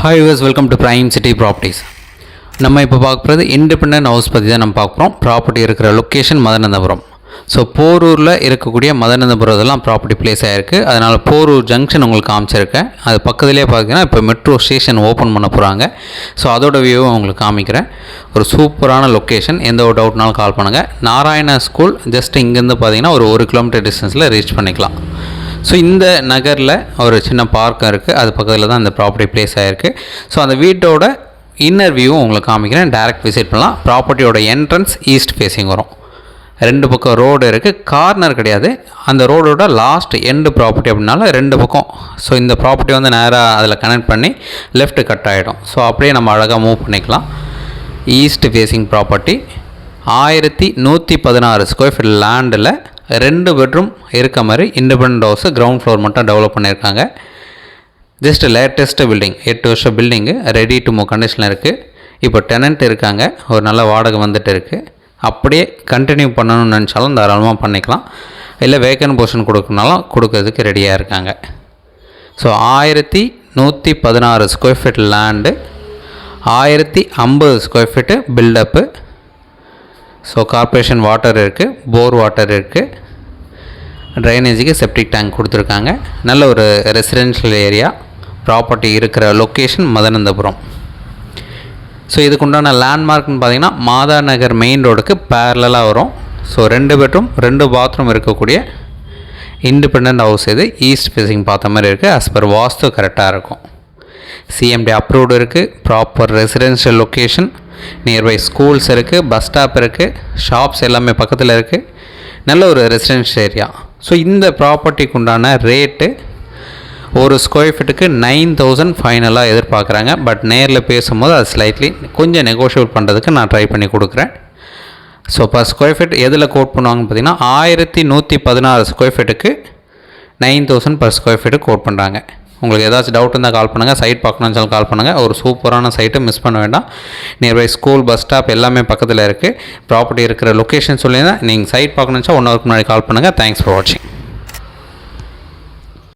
Hi use welcome to prime city properties. நம்ம இப்போ பார்க்க போகிறது இண்டிபெண்டன்ட் ஹவுஸ் பற்றி தான் நம்ம பார்க்குறோம். ப்ராப்பர்ட்டி இருக்கிற லொக்கேஷன் மதனந்தபுரம். ஸோ போரூரில் இருக்கக்கூடிய மதனந்தபுரம் இதெல்லாம் ப்ராப்பர்ட்டி பிளேஸ் ஆகிருக்கு. அதனால் போரூர் ஜங்ஷன் உங்களுக்கு காமிச்சிருக்கேன். அது பக்கத்துலேயே பார்த்தீங்கன்னா இப்போ மெட்ரோ ஸ்டேஷன் ஓப்பன் பண்ண போகிறாங்க. ஸோ அதோட வியூவும் உங்களுக்கு காமிக்கிறேன். ஒரு சூப்பரான லொக்கேஷன். எந்த ஒரு டவுட்னாலும் கால் பண்ணுங்கள். நாராயணா ஸ்கூல் ஜஸ்ட் இங்கேருந்து பார்த்தீங்கன்னா ஒரு கிலோமீட்டர் டிஸ்டன்ஸில் ரீச் பண்ணிக்கலாம். ஸோ இந்த நகரில் ஒரு சின்ன பார்க்கும் இருக்குது. அது பக்கத்தில் தான் இந்த ப்ராப்பர்ட்டி பிளேஸ் ஆகிருக்கு. ஸோ அந்த வீட்டோட இன்னர் வியூவும் உங்களுக்கு காமிக்கிறேன். டேரெக்ட் விசிட் பண்ணலாம். ப்ராப்பர்ட்டியோட என்ட்ரன்ஸ் ஈஸ்ட் ஃபேஸிங் வரும். ரெண்டு பக்கம் ரோடு இருக்குது. கார்னர் கிடையாது. அந்த ரோடோட லாஸ்ட் எண்டு ப்ராப்பர்ட்டி அப்படின்னால ரெண்டு பக்கம். ஸோ இந்த ப்ராப்பர்ட்டி வந்து நேராக அதில் கனெக்ட் பண்ணி லெஃப்ட் கட் ஆகிடும். ஸோ அப்படியே நம்ம அழகாக மூவ் பண்ணிக்கலாம். East facing property 1116 square feet லேண்டில் 2 பெட்ரூம் இருக்க மாதிரி இண்டிபெண்டன்ட் ஹவுஸ் கிரவுண்ட் ஃப்ளோர் மட்டும் டெவலப் பண்ணியிருக்காங்க. ஜஸ்ட் லேட்டஸ்ட்டு பில்டிங், 8 வருஷம் பில்டிங்கு, ரெடி டு மூவ் கண்டிஷனில் இருக்குது. இப்போ டெனண்ட் இருக்காங்க. ஒரு நல்ல வாடகை வந்துட்டு இருக்குது. அப்படியே கண்டினியூ பண்ணணும்னு நினச்சாலும் தாராளமாக பண்ணிக்கலாம். இல்லை வேக்கன் போர்ஷன் கொடுக்கணுனாலும் கொடுக்கறதுக்கு ரெடியாக இருக்காங்க. So 1116 square feet land, 1050 square feet buildup. So corporation water இருக்குது, போர் வாட்டர் இருக்குது, ட்ரைனேஜுக்கு செப்டிக் டேங்க் கொடுத்துருக்காங்க. நல்ல ஒரு ரெசிடென்ஷியல் ஏரியா. ப்ராப்பர்ட்டி இருக்கிற லொக்கேஷன் மதனந்தபுரம். ஸோ இதுக்குண்டான லேண்ட்மார்க்னு பார்த்திங்கன்னா மாதா நகர் மெயின் ரோடுக்கு பேரலாக வரும். ஸோ 2 பெட்ரூம் 2 பாத்ரூம் இருக்கக்கூடிய இண்டிபெண்ட் ஹவுஸ் இது. ஈஸ்ட் ஃபேஸிங் பார்த்த மாதிரி இருக்குது. ஆஸ் பர் வாஸ்து கரெக்டாக இருக்கும். சிஎம்டி அப்ரூவ்டு இருக்குது. Proper residential location. Nearby schools இருக்குது, பஸ் ஸ்டாப் இருக்குது, ஷாப்ஸ் எல்லாமே பக்கத்தில் இருக்குது. நல்ல ஒரு ரெசிடென்ஷியல் ஏரியா. ஸோ இந்த ப்ராப்பர்ட்டிக்கு உண்டான ரேட்டு ஒரு ஸ்கொயர் ஃபீட்டுக்கு 9000 ஃபைனலாக எதிர்பார்க்குறாங்க. பட் நேரில் பேசும்போது அது ஸ்லைட்லி கொஞ்சம் நெகோஷியேட் பண்ணுறதுக்கு நான் ட்ரை பண்ணி கொடுக்குறேன். ஸோ பர் ஸ்கொயர் ஃபீட் எதில் கோட் பண்ணுவாங்கன்னு பார்த்தீங்கன்னா 1116 ஸ்கொயர் ஃபீட்டுக்கு 9000 பர் ஸ்கொயர் ஃபீட்டு கோட் பண்ணுறாங்க. உங்களுக்கு ஏதாச்சும் டவுட் இருந்தால் கால் பண்ணுங்கள். சைட் பார்க்கணும்னு சொல்லி கால் பண்ணுங்கள். ஒரு சூப்பரான சைட்டை மிஸ் பண்ண வேண்டாம். நியர்பை ஸ்கூல், பஸ் ஸ்டாப் எல்லாமே பக்கத்தில் இருக்குது. ப்ராப்பர்ட்டி இருக்கிற லொக்கேஷன் சொல்லியிருந்தால் நீங்கள் சைட் பார்க்கணுன்னு 1 ஹவருக்கு முன்னாடி கால் பண்ணுங்கள். தேங்க்ஸ் ஃபார் வாட்சிங்.